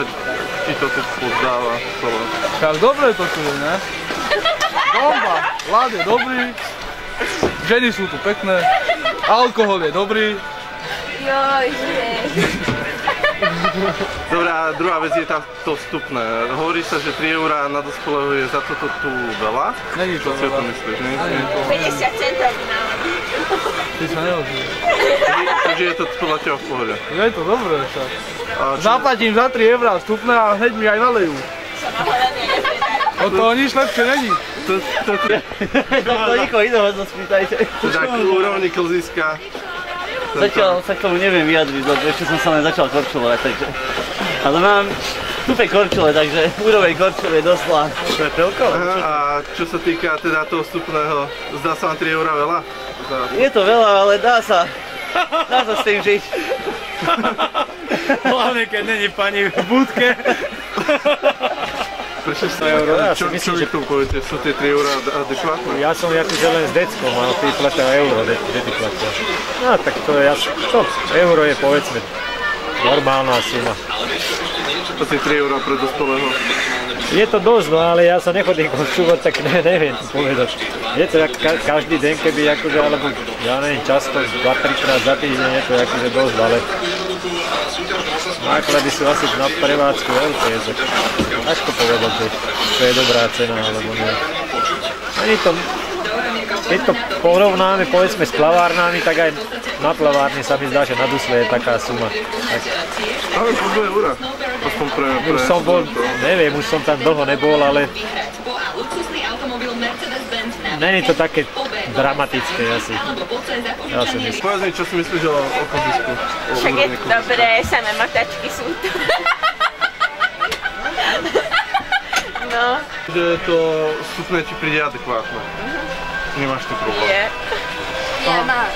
ti to tu poddáva celé. Tak dobre to tu je, ne? Bomba, ľad je dobrý, ženy sú tu pekné, alkohol je dobrý. Joj, že. Dobre, a druhá vec je to vstupné. Hovorí sa, že 3 € na dospelého je za toto tu veľa. Není to Čo si o veľa. tom myslíš? Nie? 50 centov nám. Ty sa neozvíš. Takže je to podľa teba v pohode. Je to dobré však. A čo- Zaplatím za 3 € vstupné a hneď mi aj nalejú. Od toho nič lepšie není. To nikoho iného sa spýtajte. Tak úrovni klziska. Zatiaľ sa k tomu neviem vyjadriť, lebo ešte som sa len začal korčulovať, takže... Ale mám tupe korčule, takže úroveň korčule je doslova švetelko. A čo sa týka teda toho vstupného, zdá sa vám 3 € veľa? Je to veľa, ale dá sa s tým žiť. Hlavne keď není pani v budke. Prečo sa čo vy tu poviete, sú tie 3 € adekvátne? Ja som akože len s deckom, ale tí platia euro, deti platia. No tak to je, euro je povedzme normálna suma. To tie 3 € pre dospelého. Je to dosť, no ale ja sa nechodím korčúvať, tak neviem to povedať. Je to každý deň, keby akože, alebo ja neviem, často 2-3 krát za týždeň je to akože dosť, ale náklady sú asi na prevádzku veľké, že ťažko povedať, že to je dobrá cena, alebo nie. Ani to, keď to porovnáme povedzme s plavárnami, tak aj na plavárni sa mi zdá, že na Dusle je taká suma. Tak, Ale po 2 €. Aspoň pre... už som bol, neviem, už som tam dlho nebol, ale není to také dramatické asi. Ja si myslím. Povedz mi, čo si myslíš o klzisku? Však je to dobré, samé motačky sú tu. No. Že to vstupné ti príde adekvátne. Nemáš tu problém. Je. Ja mám.